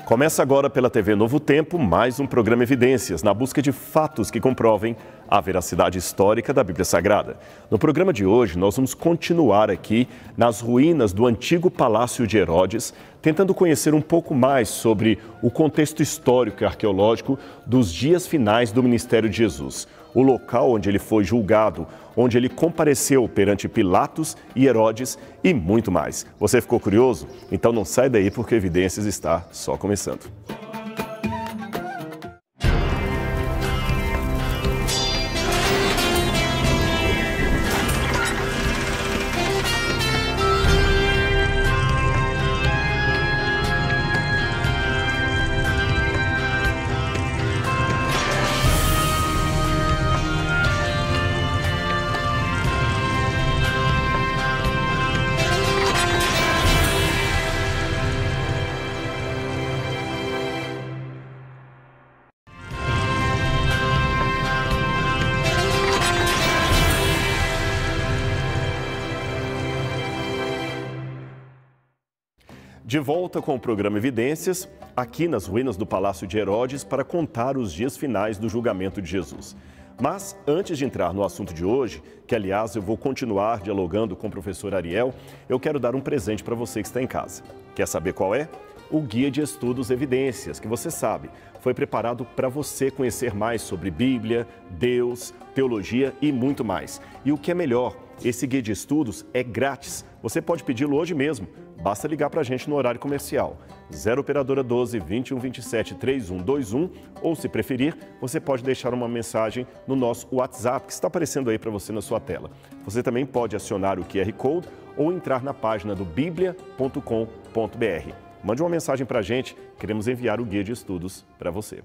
Começa agora pela TV Novo Tempo mais um programa Evidências, na busca de fatos que comprovem a veracidade histórica da Bíblia Sagrada. No programa de hoje, nós vamos continuar aqui nas ruínas do antigo Palácio de Herodes, tentando conhecer um pouco mais sobre o contexto histórico e arqueológico dos dias finais do ministério de Jesus, o local onde ele foi julgado, onde ele compareceu perante Pilatos e Herodes e muito mais. Você ficou curioso? Então não sai daí porque Evidências está só começando. De volta com o programa Evidências, aqui nas ruínas do Palácio de Herodes, para contar os dias finais do julgamento de Jesus. Mas, antes de entrar no assunto de hoje, que aliás eu vou continuar dialogando com o professor Ariel, eu quero dar um presente para você que está em casa. Quer saber qual é? O Guia de Estudos Evidências, que você sabe, foi preparado para você conhecer mais sobre Bíblia, Deus, teologia e muito mais. E o que é melhor, esse guia de estudos é grátis. Você pode pedi-lo hoje mesmo. Basta ligar para a gente no horário comercial, 0 operadora 12 21 27 3121, ou se preferir, você pode deixar uma mensagem no nosso WhatsApp que está aparecendo aí para você na sua tela. Você também pode acionar o QR Code ou entrar na página do biblia.com.br. Mande uma mensagem para a gente, queremos enviar o guia de estudos para você.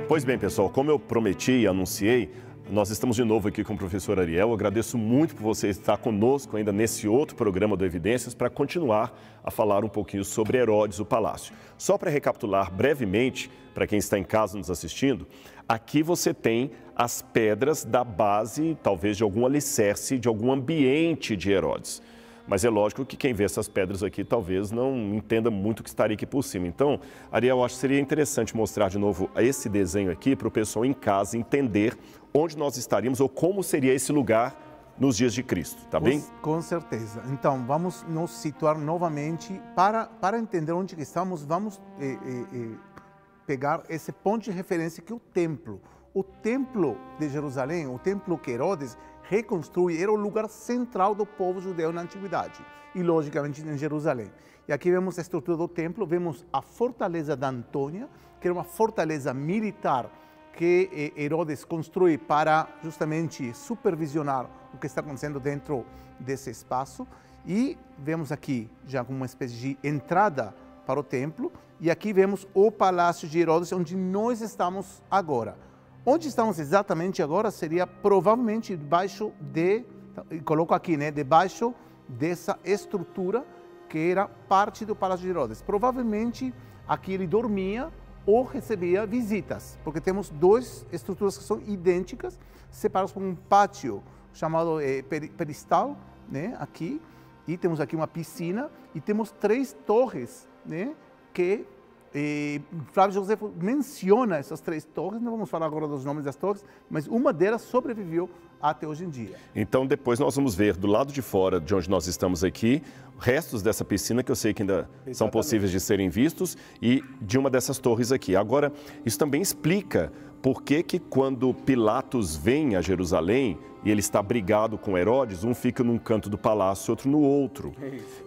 Pois bem, pessoal, como eu prometi e anunciei, nós estamos de novo aqui com o professor Ariel. Eu agradeço muito por você estar conosco ainda nesse outro programa do Evidências para continuar a falar um pouquinho sobre Herodes, o Palácio. Só para recapitular brevemente, para quem está em casa nos assistindo, aqui você tem as pedras da base, talvez de algum alicerce, de algum ambiente de Herodes. Mas é lógico que quem vê essas pedras aqui talvez não entenda muito o que estaria aqui por cima. Então, Ariel, eu acho que seria interessante mostrar de novo esse desenho aqui para o pessoal em casa entender onde nós estaríamos ou como seria esse lugar nos dias de Cristo, tá bem? Com certeza. Então, vamos nos situar novamente para entender onde estamos. Vamos pegar esse ponto de referência que é o templo. O templo de Jerusalém, o templo que Herodes reconstrui, era o lugar central do povo judeu na antiguidade e, logicamente, em Jerusalém. E aqui vemos a estrutura do templo, vemos a fortaleza da Antônia, que era uma fortaleza militar que Herodes construiu para justamente supervisionar o que está acontecendo dentro desse espaço. E vemos aqui já como uma espécie de entrada para o templo. E aqui vemos o Palácio de Herodes, onde nós estamos agora. Onde estamos exatamente agora seria provavelmente debaixo coloco aqui, né, debaixo dessa estrutura que era parte do Palácio de Herodes. Provavelmente aqui ele dormia ou recebia visitas, porque temos duas estruturas que são idênticas, separadas por um pátio chamado peristal, né, aqui, e temos aqui uma piscina e temos 3 torres, né, que Flávio José menciona essas 3 torres, não vamos falar agora dos nomes das torres, mas uma delas sobreviveu até hoje em dia. Então depois nós vamos ver do lado de fora de onde nós estamos aqui, restos dessa piscina que eu sei que ainda são possíveis de serem vistos e de uma dessas torres aqui. Agora, isso também explica por que quando Pilatos vem a Jerusalém e ele está brigado com Herodes, um fica num canto do palácio, outro no outro.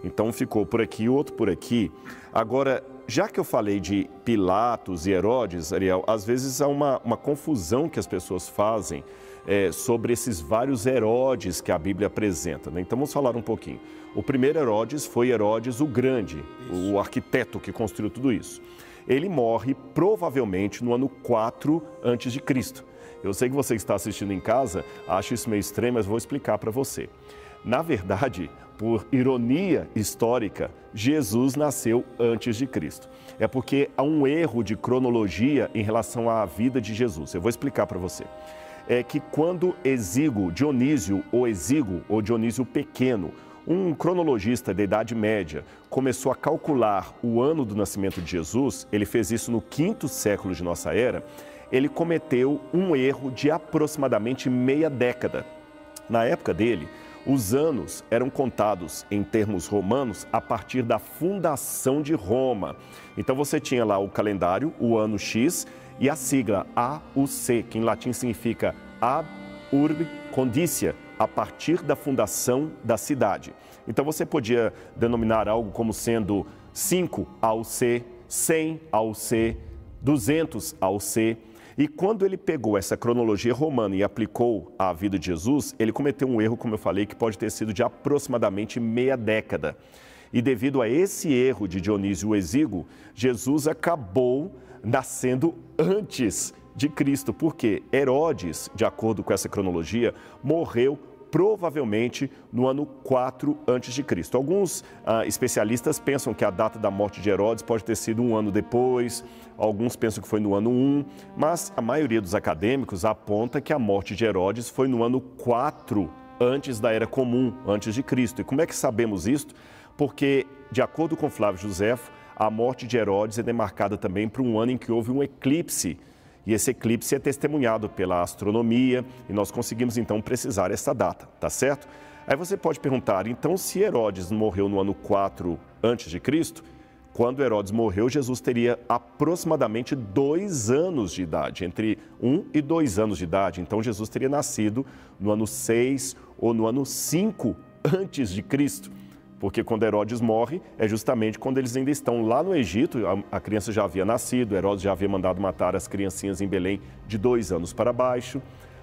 Então um ficou por aqui e o outro por aqui. Agora, já que eu falei de Pilatos e Herodes, Ariel, às vezes há uma confusão que as pessoas fazem sobre esses vários Herodes que a Bíblia apresenta, né? Então vamos falar um pouquinho. O primeiro Herodes foi Herodes o Grande, o arquiteto que construiu tudo isso. Ele morre provavelmente no ano 4 a.C. Eu sei que você que está assistindo em casa acha isso meio estranho, mas vou explicar para você. Na verdade, por ironia histórica, Jesus nasceu antes de Cristo. É porque há um erro de cronologia em relação à vida de Jesus. Eu vou explicar para você. É que quando Dionísio ou Dionísio Pequeno, um cronologista da Idade Média, começou a calcular o ano do nascimento de Jesus, ele fez isso no 5º século de nossa era, ele cometeu um erro de aproximadamente meia década. Na época dele, os anos eram contados em termos romanos a partir da fundação de Roma. Então você tinha lá o calendário, o ano X e a sigla AUC, que em latim significa Ab Urbe Condicia, a partir da fundação da cidade. Então você podia denominar algo como sendo 5 AUC, 100 AUC, 200 AUC. E quando ele pegou essa cronologia romana e aplicou à vida de Jesus, ele cometeu um erro, como eu falei, que pode ter sido de aproximadamente meia década. E devido a esse erro de Dionísio o Exíguo, Jesus acabou nascendo antes de Cristo, porque Herodes, de acordo com essa cronologia, morreu provavelmente no ano 4 a.C. Alguns especialistas pensam que a data da morte de Herodes pode ter sido um ano depois, alguns pensam que foi no ano 1, mas a maioria dos acadêmicos aponta que a morte de Herodes foi no ano 4 antes da Era Comum, antes de Cristo. E como é que sabemos isso? Porque, de acordo com Flávio Josefo, a morte de Herodes é demarcada também por um ano em que houve um eclipse. E esse eclipse é testemunhado pela astronomia e nós conseguimos então precisar essa data, tá certo? Aí você pode perguntar, então se Herodes morreu no ano 4 a.C., quando Herodes morreu, Jesus teria aproximadamente 2 anos de idade, entre 1 e 2 anos de idade. Então Jesus teria nascido no ano 6 ou no ano 5 a.C., porque quando Herodes morre, é justamente quando eles ainda estão lá no Egito, a criança já havia nascido, Herodes já havia mandado matar as criancinhas em Belém de 2 anos para baixo.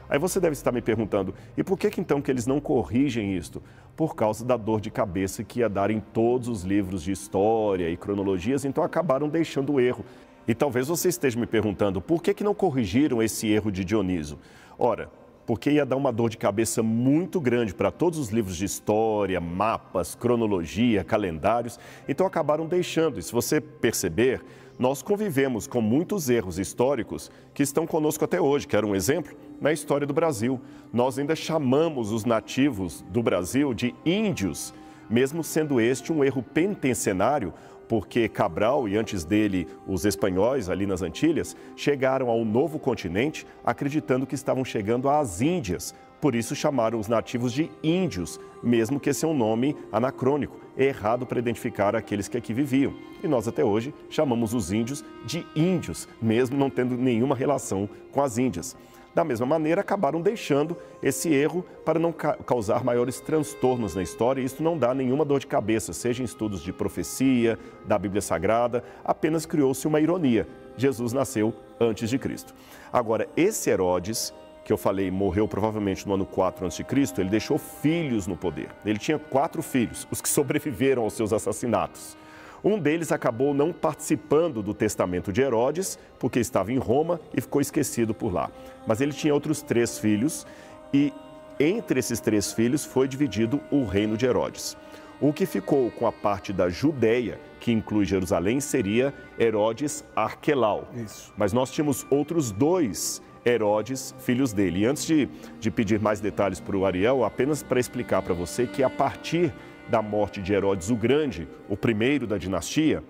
Aí você deve estar me perguntando, e por que então que eles não corrigem isto? Por causa da dor de cabeça que ia dar em todos os livros de história e cronologias, então acabaram deixando o erro. E talvez você esteja me perguntando, por que não corrigiram esse erro de Dionísio? Ora, porque ia dar uma dor de cabeça muito grande para todos os livros de história, mapas, cronologia, calendários, então acabaram deixando. E se você perceber, nós convivemos com muitos erros históricos que estão conosco até hoje. Quero um exemplo? Na história do Brasil. Nós ainda chamamos os nativos do Brasil de índios, mesmo sendo este um erro pentencenário, porque Cabral e antes dele os espanhóis ali nas Antilhas chegaram ao novo continente acreditando que estavam chegando às Índias. Por isso chamaram os nativos de índios, mesmo que esse é um nome anacrônico, errado para identificar aqueles que aqui viviam. E nós até hoje chamamos os índios de índios, mesmo não tendo nenhuma relação com as Índias. Da mesma maneira, acabaram deixando esse erro para não causar maiores transtornos na história, e isso não dá nenhuma dor de cabeça, seja em estudos de profecia, da Bíblia Sagrada, apenas criou-se uma ironia. Jesus nasceu antes de Cristo. Agora, esse Herodes, que eu falei, morreu provavelmente no ano 4 a.C., ele deixou filhos no poder. Ele tinha 4 filhos, os que sobreviveram aos seus assassinatos. Um deles acabou não participando do testamento de Herodes, porque estava em Roma e ficou esquecido por lá. Mas ele tinha outros 3 filhos e entre esses 3 filhos foi dividido o reino de Herodes. O que ficou com a parte da Judéia, que inclui Jerusalém, seria Herodes Arquelau. Isso. Mas nós tínhamos outros 2 Herodes, filhos dele. E antes de pedir mais detalhes para o Ariel, apenas para explicar para você que a partir da morte de Herodes o Grande, o primeiro da dinastia,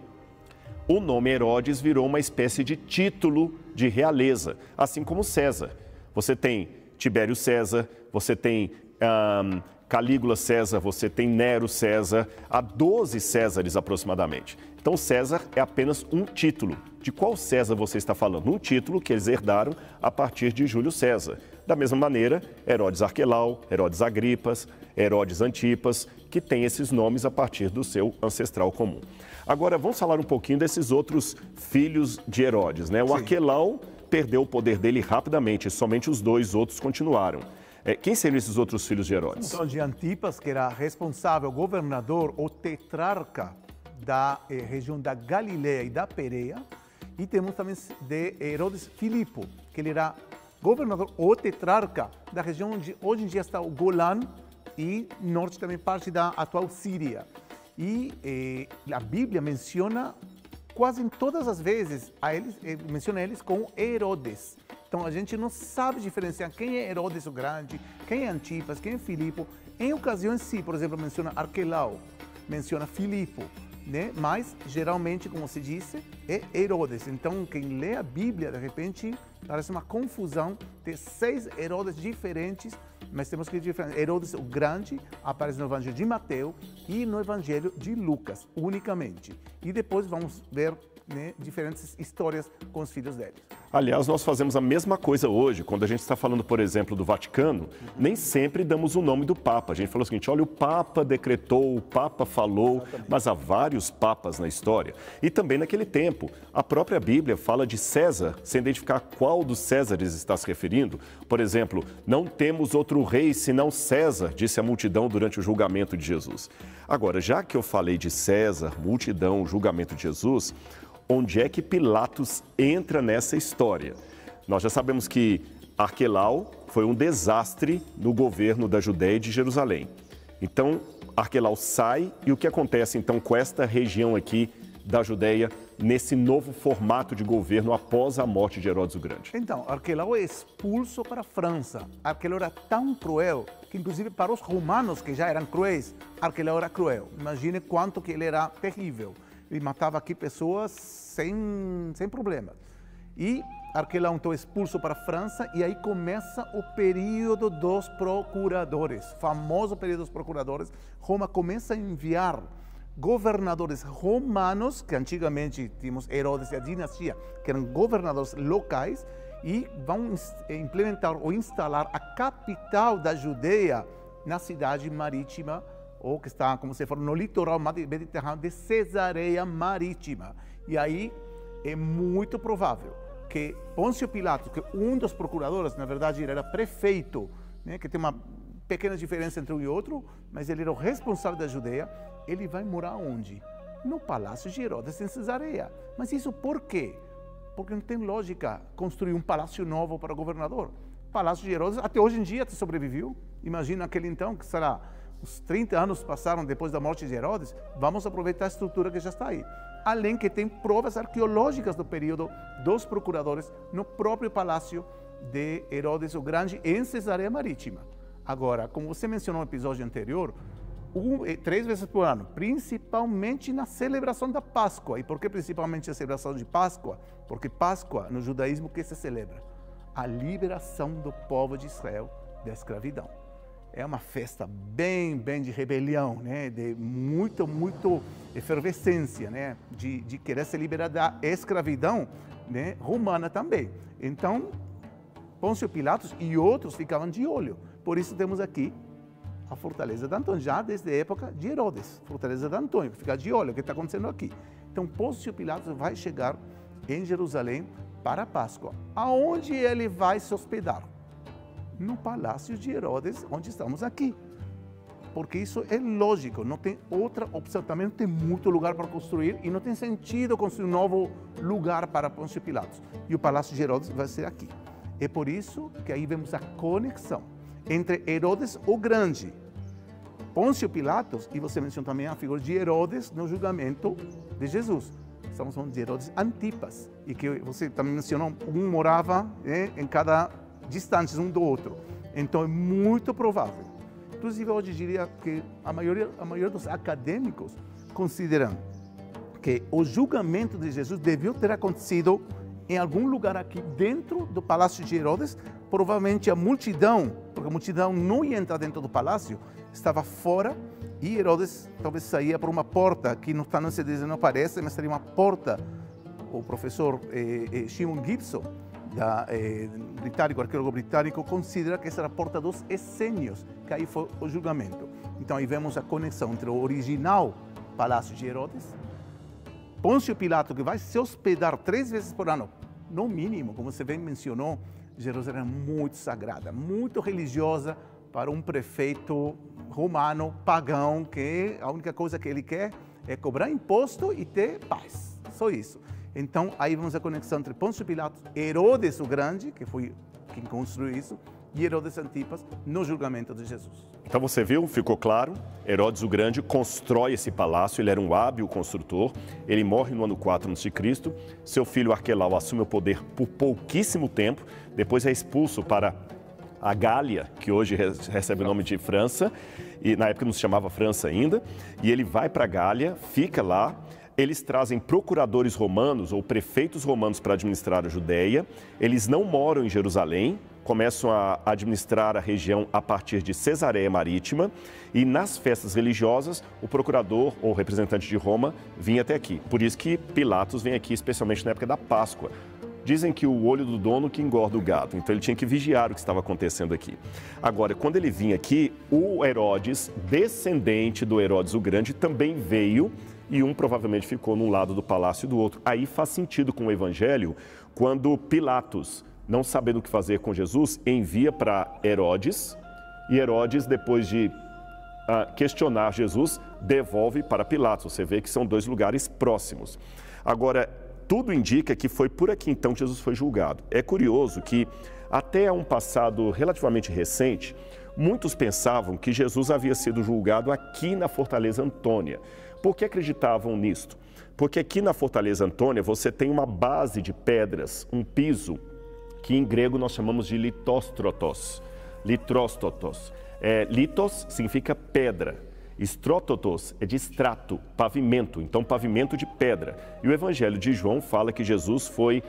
o nome Herodes virou uma espécie de título de realeza, assim como César. Você tem Tibério César, você tem Calígula César, você tem Nero César, há 12 Césares aproximadamente. Então César é apenas um título. De qual César você está falando? Um título que eles herdaram a partir de Júlio César. Da mesma maneira, Herodes Arquelau, Herodes Agripas, Herodes Antipas, que tem esses nomes a partir do seu ancestral comum. Agora, vamos falar um pouquinho desses outros filhos de Herodes, né? O Arquelau perdeu o poder dele rapidamente, somente os 2 outros continuaram. Quem seriam esses outros filhos de Herodes? Então, de Antipas, que era responsável, governador ou tetrarca da região da Galileia e da Pérea. E temos também de Herodes Filipo, que ele era governador ou tetrarca da região onde hoje em dia está o Golã, e norte também parte da atual Síria. E a Bíblia menciona quase em todas as vezes, menciona eles com Herodes. Então a gente não sabe diferenciar quem é Herodes o Grande, quem é Antipas, quem é Filipe. Em ocasiões, sim, por exemplo, menciona Arquelau, menciona Filipe, né? Mas geralmente, como se disse, é Herodes. Então quem lê a Bíblia, de repente, parece uma confusão de 6 Herodes diferentes, mas temos que diferenciar. Herodes o Grande aparece no Evangelho de Mateus e no Evangelho de Lucas, unicamente. E depois vamos ver, né, diferentes histórias com os filhos dele. Aliás, nós fazemos a mesma coisa hoje. Quando a gente está falando, por exemplo, do Vaticano, nem sempre damos o nome do Papa. A gente falou o seguinte, olha, o Papa decretou, o Papa falou, mas há vários papas na história. E também naquele tempo, a própria Bíblia fala de César, sem identificar qual dos Césares está se referindo. Por exemplo, não temos outro rei senão César, disse a multidão durante o julgamento de Jesus. Agora, já que eu falei de César, multidão, julgamento de Jesus, onde é que Pilatos entra nessa história? Nós já sabemos que Arquelau foi um desastre no governo da Judéia e de Jerusalém. Então, Arquelau sai e o que acontece então com esta região aqui da Judéia nesse novo formato de governo após a morte de Herodes o Grande? Então, Arquelau é expulso para a França. Arquelau era tão cruel que, inclusive, para os romanos, que já eram cruéis, Arquelau era cruel. Imagine quanto que ele era terrível. Ele matava aqui pessoas sem problema. E Arquelau, então, é expulso para a França e aí começa o período dos procuradores, famoso período dos procuradores. Roma começa a enviar governadores romanos, que antigamente tínhamos Herodes e a dinastia, que eram governadores locais, e vão implementar ou instalar a capital da Judeia na cidade marítima, ou que está, como se for, no litoral mediterrâneo de Cesareia Marítima. E aí é muito provável que Pôncio Pilatos, que um dos procuradores, na verdade, ele era prefeito, né, que tem uma pequena diferença entre um e outro, mas ele era o responsável da Judeia, ele vai morar onde? No Palácio de Herodes, em Cesareia. Mas isso por quê? Porque não tem lógica construir um palácio novo para o governador. O Palácio de Herodes, até hoje em dia, sobreviveu. Imagina aquele então, que será... Os 30 anos passaram depois da morte de Herodes, vamos aproveitar a estrutura que já está aí. Além que tem provas arqueológicas do período dos procuradores no próprio palácio de Herodes o Grande, em Cesareia Marítima. Agora, como você mencionou no episódio anterior, 3 vezes por ano, principalmente na celebração da Páscoa. E por que principalmente a celebração de Páscoa? Porque Páscoa, no judaísmo, o que se celebra? A liberação do povo de Israel da escravidão. É uma festa bem de rebelião, né? De muito efervescência, né? De querer se liberar da escravidão, né? Romana também. Então, Pôncio Pilatos e outros ficavam de olho. Por isso temos aqui a Fortaleza de Antônio, já desde a época de Herodes. Fortaleza de Antônio, ficar de olho o que está acontecendo aqui. Então, Pôncio Pilatos vai chegar em Jerusalém para a Páscoa. Aonde ele vai se hospedar? No Palácio de Herodes, onde estamos aqui. Porque isso é lógico, não tem outra opção. Também não tem muito lugar para construir e não tem sentido construir um novo lugar para Pôncio Pilatos. E o Palácio de Herodes vai ser aqui. É por isso que aí vemos a conexão entre Herodes o Grande, Pôncio Pilatos, e você mencionou também a figura de Herodes no julgamento de Jesus. Estamos falando de Herodes Antipas, e que você também mencionou, um morava em cada distante um do outro. Então é muito provável. Inclusive hoje diria que a maioria dos acadêmicos consideram que o julgamento de Jesus devia ter acontecido em algum lugar aqui dentro do Palácio de Herodes. Provavelmente a multidão, porque a multidão não ia entrar dentro do palácio, estava fora, e Herodes talvez saía por uma porta, que no CD não aparece, mas seria uma porta. O professor Shimon Gibson, arqueólogo britânico, considera que essa era a porta dos essênios, que aí foi o julgamento. Então aí vemos a conexão entre o original Palácio de Herodes, Pôncio Pilatos, que vai se hospedar 3 vezes por ano, no mínimo, como você bem mencionou. Jerusalém é muito sagrada, muito religiosa para um prefeito romano, pagão, que a única coisa que ele quer é cobrar imposto e ter paz, só isso. Então, aí vemos a conexão entre Pôncio Pilatos, Herodes o Grande, que foi quem construiu isso, e Herodes Antipas no julgamento de Jesus. Então você viu, ficou claro, Herodes o Grande constrói esse palácio, ele era um hábil construtor, ele morre no ano 4 a.C., seu filho Arquelau assume o poder por pouquíssimo tempo, depois é expulso para a Gália, que hoje recebe o nome de França, e na época não se chamava França ainda, e ele vai para a Gália, fica lá. Eles trazem procuradores romanos ou prefeitos romanos para administrar a Judéia. Eles não moram em Jerusalém, começam a administrar a região a partir de Cesareia Marítima. E nas festas religiosas, o procurador ou representante de Roma vinha até aqui. Por isso que Pilatos vem aqui, especialmente na época da Páscoa. Dizem que o olho do dono que engorda o gado, então ele tinha que vigiar o que estava acontecendo aqui. Agora, quando ele vinha aqui, o Herodes, descendente do Herodes o Grande, também veio e um provavelmente ficou num lado do palácio e do outro. Aí faz sentido com o evangelho, quando Pilatos, não sabendo o que fazer com Jesus, envia para Herodes, e Herodes, depois de questionar Jesus, devolve para Pilatos. Você vê que são dois lugares próximos. Agora, tudo indica que foi por aqui então que Jesus foi julgado. É curioso que, até um passado relativamente recente, muitos pensavam que Jesus havia sido julgado aqui na Fortaleza Antônia. Por que acreditavam nisto? Porque aqui na Fortaleza Antônia você tem uma base de pedras, um piso, que em grego nós chamamos de litóstrotos. Litróstotos. Litos significa pedra. Estrótotos é de estrato, pavimento, então pavimento de pedra. E o Evangelho de João fala que Jesus foi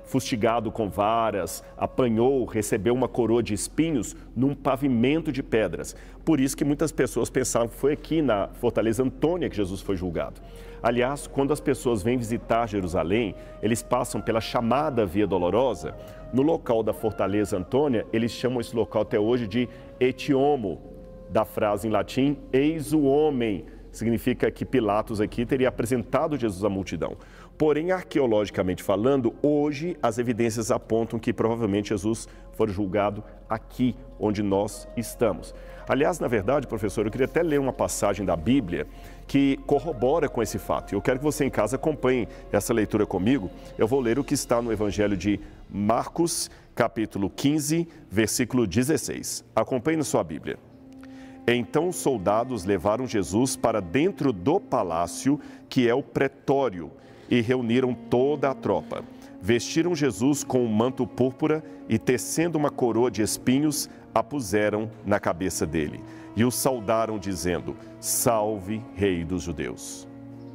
fustigado com varas, apanhou, recebeu uma coroa de espinhos num pavimento de pedras. Por isso que muitas pessoas pensavam que foi aqui na Fortaleza Antônia que Jesus foi julgado. Aliás, quando as pessoas vêm visitar Jerusalém, eles passam pela chamada Via Dolorosa. No local da Fortaleza Antônia, eles chamam esse local até hoje de Etiomo, da frase em latim, eis o homem, significa que Pilatos aqui teria apresentado Jesus à multidão. Porém, arqueologicamente falando, hoje as evidências apontam que provavelmente Jesus foi julgado aqui, onde nós estamos. Aliás, na verdade, professor, eu queria até ler uma passagem da Bíblia que corrobora com esse fato. Eu quero que você em casa acompanhe essa leitura comigo. Eu vou ler o que está no Evangelho de Marcos, capítulo 15, versículo 16. Acompanhe na sua Bíblia. Então os soldados levaram Jesus para dentro do palácio, que é o pretório, e reuniram toda a tropa. Vestiram Jesus com um manto púrpura e, tecendo uma coroa de espinhos, a puseram na cabeça dele. E o saudaram, dizendo, salve, rei dos judeus.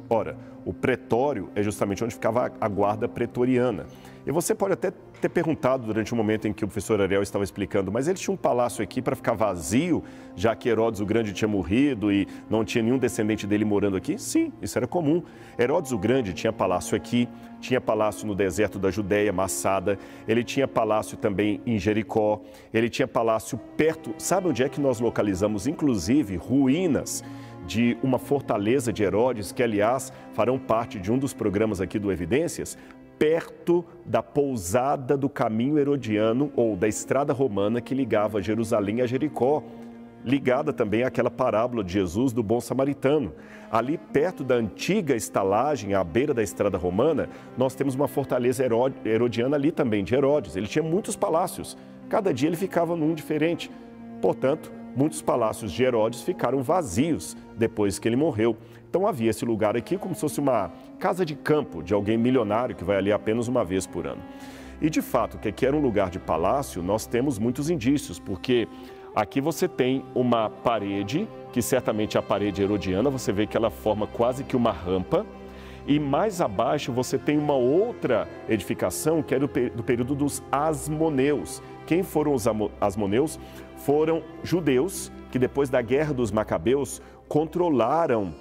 Ora, o pretório é justamente onde ficava a guarda pretoriana. E você pode até ter perguntado durante o momento em que o professor Ariel estava explicando, mas ele tinha um palácio aqui para ficar vazio, já que Herodes o Grande tinha morrido e não tinha nenhum descendente dele morando aqui? Sim, isso era comum. Herodes o Grande tinha palácio aqui, tinha palácio no deserto da Judéia, Massada, ele tinha palácio também em Jericó, ele tinha palácio perto, sabe onde é que nós localizamos, inclusive, ruínas de uma fortaleza de Herodes, que aliás farão parte de um dos programas aqui do Evidências, perto da pousada do caminho herodiano ou da estrada romana que ligava Jerusalém a Jericó, ligada também àquela parábola de Jesus do bom samaritano. Ali perto da antiga estalagem, à beira da estrada romana, nós temos uma fortaleza herodiana ali também, de Herodes. Ele tinha muitos palácios, cada dia ele ficava num diferente. Portanto, muitos palácios de Herodes ficaram vazios depois que ele morreu. Então havia esse lugar aqui como se fosse uma casa de campo de alguém milionário que vai ali apenas uma vez por ano. E de fato, que aqui era um lugar de palácio, nós temos muitos indícios, porque aqui você tem uma parede, que certamente é a parede herodiana, você vê que ela forma quase que uma rampa, e mais abaixo você tem uma outra edificação que é do período dos Asmoneus. Quem foram os Asmoneus? Foram judeus que depois da Guerra dos Macabeus controlaram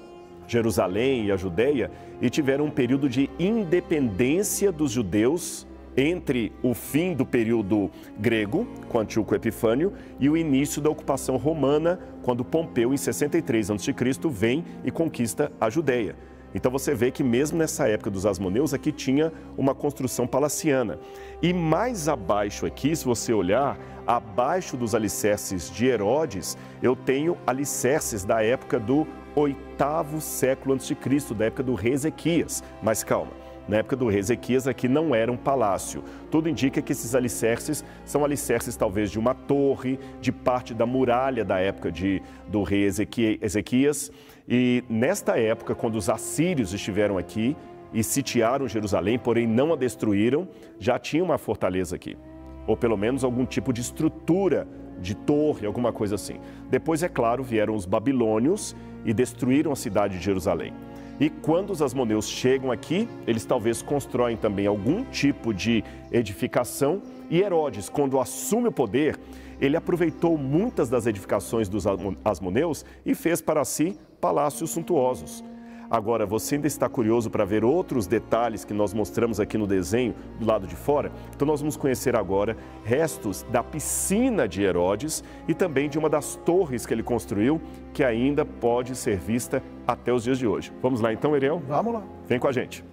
Jerusalém e a Judéia e tiveram um período de independência dos judeus entre o fim do período grego, com Antíoco Epifânio, e o início da ocupação romana, quando Pompeu, em 63 a.C., vem e conquista a Judéia. Então você vê que mesmo nessa época dos Asmoneus, aqui tinha uma construção palaciana. E mais abaixo aqui, se você olhar, abaixo dos alicerces de Herodes, eu tenho alicerces da época do 8º século a.C., da época do rei Ezequias. Mas calma, na época do rei Ezequias, aqui não era um palácio. Tudo indica que esses alicerces são alicerces talvez de uma torre, de parte da muralha da época do rei Ezequias. E nesta época, quando os assírios estiveram aqui e sitiaram Jerusalém, porém não a destruíram, já tinha uma fortaleza aqui. Ou pelo menos algum tipo de estrutura de torre, alguma coisa assim. Depois, é claro, vieram os babilônios e destruíram a cidade de Jerusalém. E quando os asmoneus chegam aqui, eles talvez constroem também algum tipo de edificação. E Herodes, quando assume o poder, ele aproveitou muitas das edificações dos asmoneus e fez para si palácios suntuosos. Agora, você ainda está curioso para ver outros detalhes que nós mostramos aqui no desenho do lado de fora? Então nós vamos conhecer agora restos da piscina de Herodes e também de uma das torres que ele construiu, que ainda pode ser vista até os dias de hoje. Vamos lá então, Ariel? Vamos lá. Vem com a gente.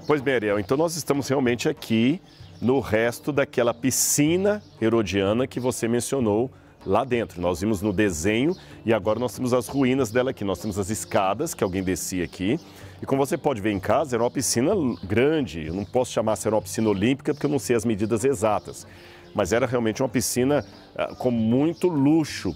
Pois bem, Ariel, então nós estamos realmente aqui no resto daquela piscina herodiana que você mencionou lá dentro. Nós vimos no desenho e agora nós temos as ruínas dela aqui. Nós temos as escadas que alguém descia aqui. E como você pode ver em casa, era uma piscina grande. Eu não posso chamar se era uma piscina olímpica porque eu não sei as medidas exatas. Mas era realmente uma piscina com muito luxo.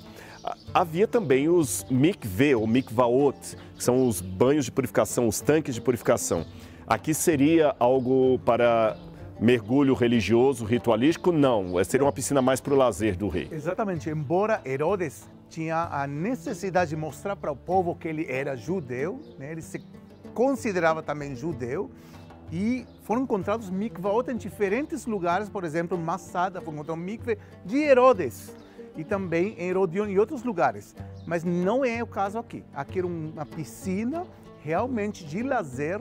Havia também os mikveh ou mikvaot, que são os banhos de purificação, os tanques de purificação. Aqui seria algo para mergulho religioso, ritualístico? Não, seria uma piscina mais para o lazer do rei. Exatamente, embora Herodes tinha a necessidade de mostrar para o povo que ele era judeu, né? Ele se considerava também judeu, e foram encontrados mikvaot em diferentes lugares, por exemplo, em Massada, foi encontrado um mikve de Herodes, e também em Herodion e outros lugares. Mas não é o caso aqui. Aqui era uma piscina realmente de lazer,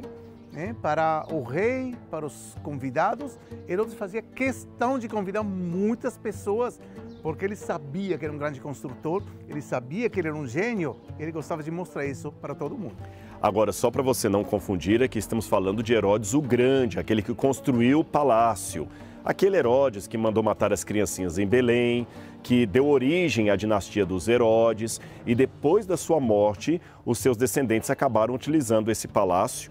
né, para o rei, para os convidados. Herodes fazia questão de convidar muitas pessoas, porque ele sabia que era um grande construtor, ele sabia que ele era um gênio, ele gostava de mostrar isso para todo mundo. Agora, só para você não confundir, aqui estamos falando de Herodes o Grande, aquele que construiu o palácio. Aquele Herodes que mandou matar as criancinhas em Belém, que deu origem à dinastia dos Herodes, e depois da sua morte, os seus descendentes acabaram utilizando esse palácio.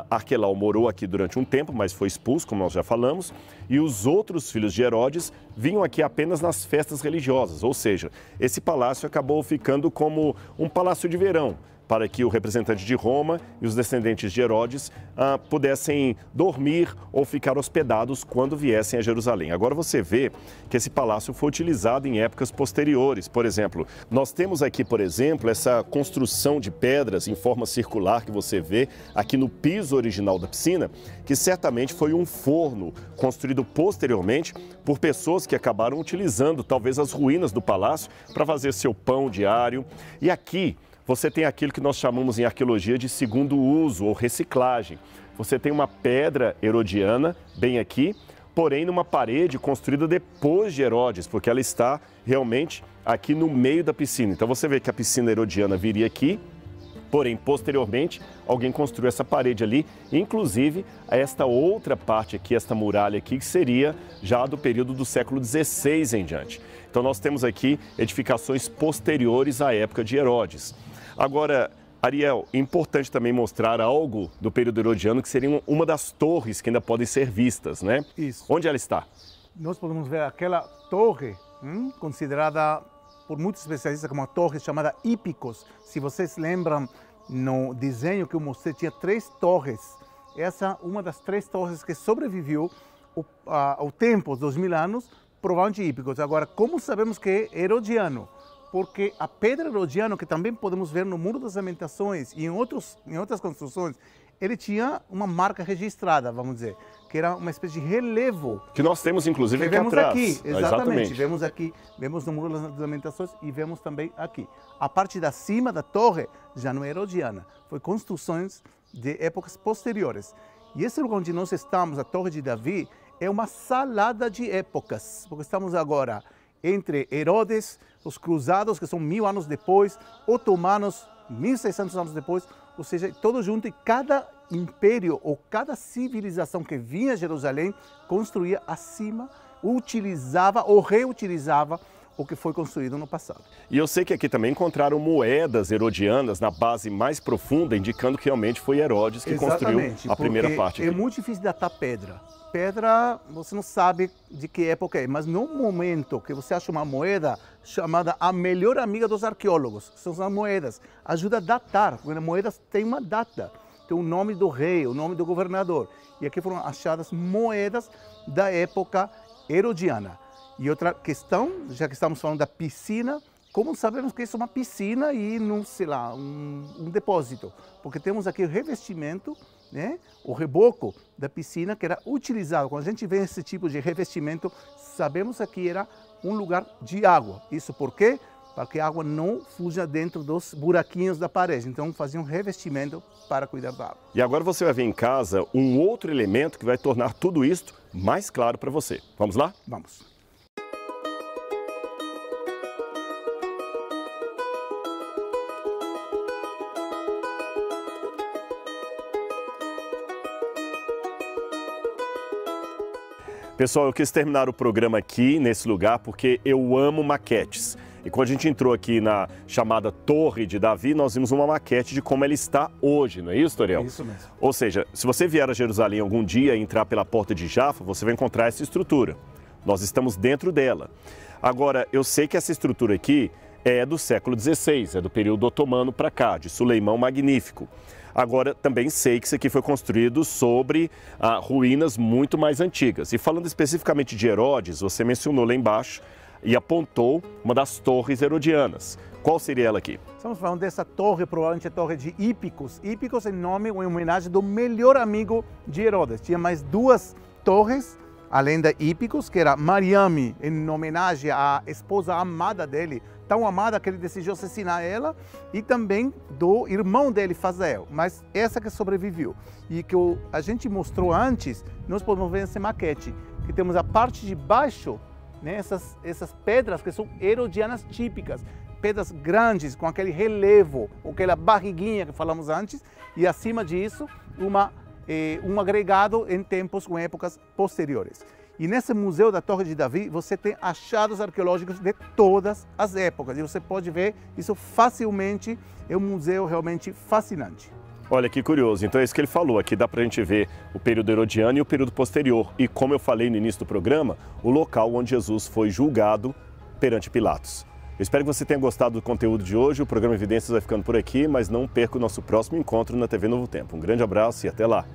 Arquelau morou aqui durante um tempo, mas foi expulso, como nós já falamos, e os outros filhos de Herodes vinham aqui apenas nas festas religiosas, ou seja, esse palácio acabou ficando como um palácio de verão, para que o representante de Roma e os descendentes de Herodes pudessem dormir ou ficar hospedados quando viessem a Jerusalém. Agora você vê que esse palácio foi utilizado em épocas posteriores. Por exemplo, nós temos aqui, por exemplo, essa construção de pedras em forma circular que você vê aqui no piso original da piscina, que certamente foi um forno construído posteriormente por pessoas que acabaram utilizando talvez as ruínas do palácio para fazer seu pão diário. E aqui você tem aquilo que nós chamamos em arqueologia de segundo uso ou reciclagem. Você tem uma pedra herodiana bem aqui, porém numa parede construída depois de Herodes, porque ela está realmente aqui no meio da piscina. Então você vê que a piscina herodiana viria aqui, porém posteriormente alguém construiu essa parede ali, inclusive esta outra parte aqui, esta muralha aqui, que seria já do período do século XVI em diante. Então nós temos aqui edificações posteriores à época de Herodes. Agora, Ariel, é importante também mostrar algo do período herodiano, que seria uma das torres que ainda podem ser vistas, né? Isso. Onde ela está? Nós podemos ver aquela torre, considerada por muitos especialistas como uma torre chamada Hípicos. Se vocês lembram, no desenho que eu mostrei, tinha 3 torres. Essa é uma das 3 torres que sobreviveu ao tempo, os 2000 anos, provavelmente Hípicos. Agora, como sabemos que é herodiano? Porque a pedra herodiana, que também podemos ver no Muro das Lamentações e em outras construções, ele tinha uma marca registrada, vamos dizer, que era uma espécie de relevo. Que nós temos, inclusive, aqui vemos atrás. Aqui, exatamente. Vemos aqui, vemos no Muro das Lamentações e vemos também aqui. A parte da cima da torre já não é herodiana, foi construções de épocas posteriores. E esse lugar onde nós estamos, a Torre de Davi, é uma salada de épocas, porque estamos agora entre Herodes, os cruzados, que são 1000 anos depois, otomanos, 1600 anos depois, ou seja, todo junto, e cada império ou cada civilização que vinha a Jerusalém construía acima, utilizava ou reutilizava o que foi construído no passado. E eu sei que aqui também encontraram moedas herodianas na base mais profunda, indicando que realmente foi Herodes que construiu a primeira parte aqui. É muito difícil datar pedra. Pedra, você não sabe de que época é, mas no momento que você acha uma moeda chamada a melhor amiga dos arqueólogos, que são as moedas, ajuda a datar, porque as moedas têm uma data, tem o nome do rei, o nome do governador. E aqui foram achadas moedas da época herodiana. E outra questão, já que estamos falando da piscina, como sabemos que isso é uma piscina e não, sei lá, um depósito? Porque temos aqui o revestimento, né? O reboco da piscina que era utilizado. Quando a gente vê esse tipo de revestimento, sabemos que aqui era um lugar de água. Isso por quê? Para que a água não fuja dentro dos buraquinhos da parede. Então faziam revestimento para cuidar da água. E agora você vai ver em casa um outro elemento que vai tornar tudo isto mais claro para você. Vamos lá? Vamos. Pessoal, eu quis terminar o programa aqui, nesse lugar, porque eu amo maquetes. E quando a gente entrou aqui na chamada Torre de Davi, nós vimos uma maquete de como ela está hoje, não é isso, Toriel? Isso mesmo. Ou seja, se você vier a Jerusalém algum dia e entrar pela Porta de Jaffa, você vai encontrar essa estrutura. Nós estamos dentro dela. Agora, eu sei que essa estrutura aqui é do século XVI, é do período otomano para cá, de Suleimão Magnífico. Agora, também sei que isso aqui foi construído sobre ruínas muito mais antigas. E falando especificamente de Herodes, você mencionou lá embaixo e apontou uma das torres herodianas. Qual seria ela aqui? Estamos falando dessa torre, provavelmente a torre de Hípicos. Hípicos é nome ou em homenagem do melhor amigo de Herodes. Tinha mais duas torres, além da Hípicos, que era Mariame, em homenagem à esposa amada dele, tão amada que ele decidiu assassinar ela, e também do irmão dele, Fazael, mas essa que sobreviveu. E que a gente mostrou antes, nós podemos ver nessa maquete, que temos a parte de baixo, né, essas pedras que são herodianas típicas, pedras grandes, com aquele relevo, ou aquela barriguinha que falamos antes, e acima disso, um agregado em tempos com épocas posteriores. E nesse Museu da Torre de Davi, você tem achados arqueológicos de todas as épocas. E você pode ver isso facilmente, é um museu realmente fascinante. Olha que curioso, então é isso que ele falou, aqui dá pra gente ver o período herodiano e o período posterior. E como eu falei no início do programa, o local onde Jesus foi julgado perante Pilatos. Eu espero que você tenha gostado do conteúdo de hoje, o programa Evidências vai ficando por aqui, mas não perca o nosso próximo encontro na TV Novo Tempo. Um grande abraço e até lá!